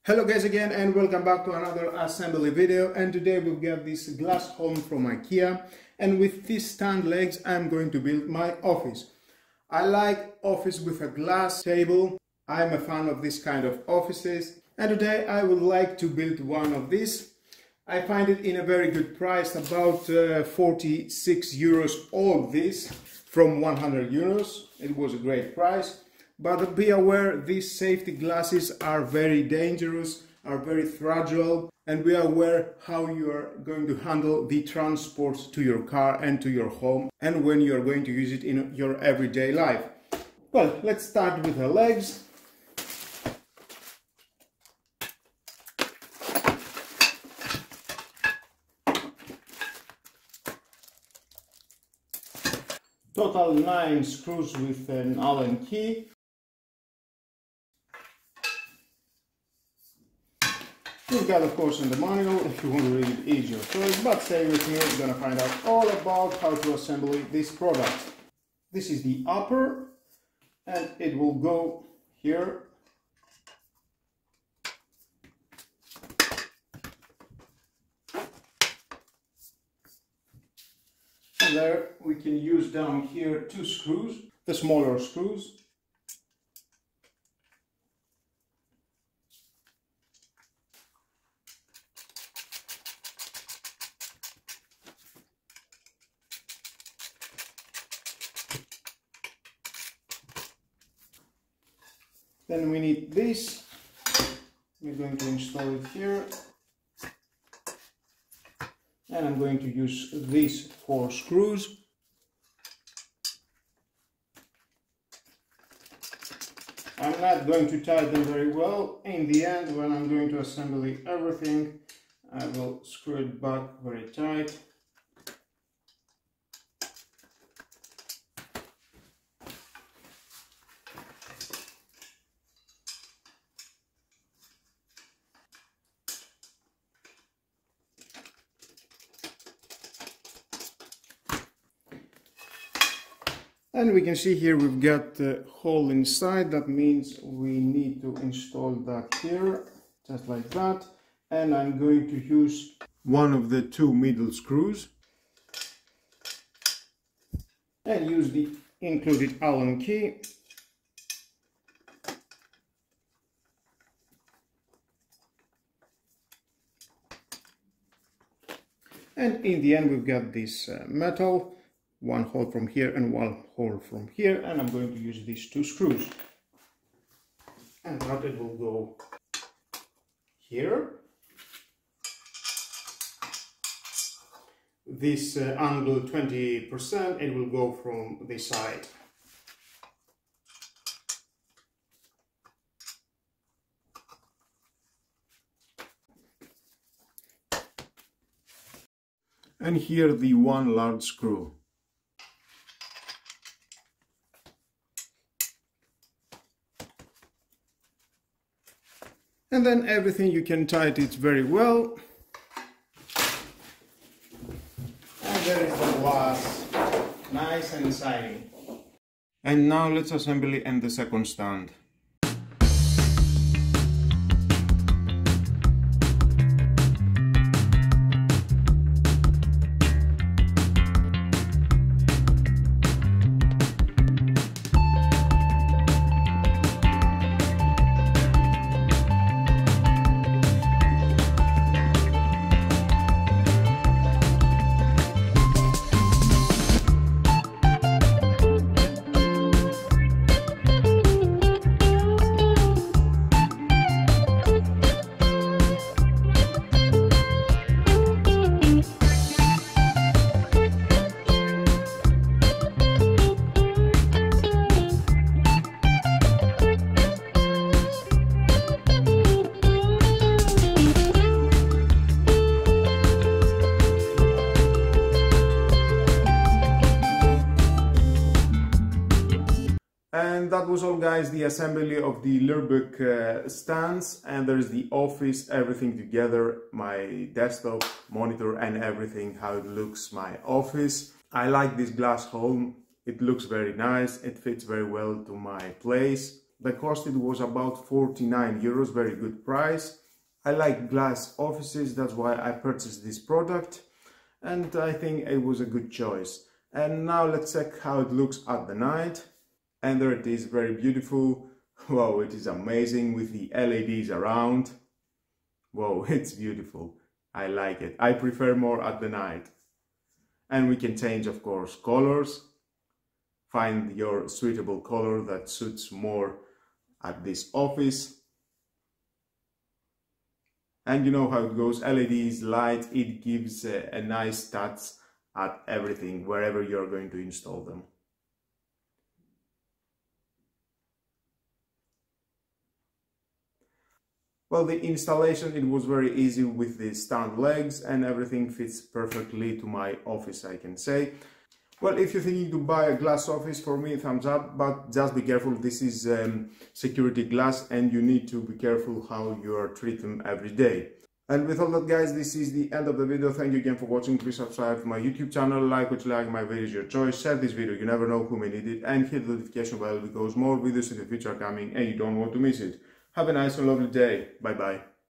Hello guys again and welcome back to another assembly video, and today we've got this GLASHOLM from Ikea, and with these stand legs I'm going to build my office. I like office with a glass table. I'm a fan of this kind of offices, and today I would like to build one of these. I find it in a very good price, about 46 euros all this from 100 euros. It was a great price. But be aware, these safety glasses are very dangerous, are very fragile, and be aware how you are going to handle the transport to your car and to your home, and when you are going to use it in your everyday life. Well, let's start with the legs. Total 9 screws with an Allen key. You've got, of course, in the manual, if you want to read it, is your choice, but stay with me, we're going to find out all about how to assemble this product. This is the upper, and it will go here. And there we can use down here 2 screws, the smaller screws. Then we need this. We're going to install it here. And I'm going to use these 4 screws. I'm not going to tie them very well. In the end, when I'm going to assemble everything, I will screw it back very tight. And we can see here we've got the hole inside. That means we need to install that here, just like that. And I'm going to use one of the 2 middle screws and use the included Allen key. And in the end we've got this metal. 1 hole from here and 1 hole from here, and I'm going to use these 2 screws. And that it will go here. This angle 20%, it will go from this side. And here the 1 large screw. And then everything you can tighten it very well. And there is the glass, nice and shiny. And now let's assemble it and the second stand. And that was all, guys, the assembly of the LERBEG stands, and there's the office, everything together, my desktop, monitor and everything, how it looks, my office. I like this GLASHOLM, it looks very nice, it fits very well to my place. The cost it was about 49 euros, very good price. I like glass offices, that's why I purchased this product, and I think it was a good choice. And now let's check how it looks at the night. And there it is, very beautiful. Wow, it is amazing with the LEDs around. Wow, it's beautiful. I like it. I prefer more at the night. And we can change, of course, colors. Find your suitable color that suits more at this office. And you know how it goes, LEDs, light, it gives a nice touch at everything, wherever you're going to install them. Well, the installation, it was very easy with the stand legs and everything fits perfectly to my office, I can say. Well, if you're thinking to buy a glass office, for me, thumbs up, but just be careful. This is security glass and you need to be careful how you are treating them every day. And with all that, guys, this is the end of the video. Thank you again for watching. Please subscribe to my YouTube channel, like what you like, my videos, your choice. Share this video, you never know who may need it, and hit the notification bell because more videos in the future are coming and you don't want to miss it. Have a nice and lovely day. Bye bye.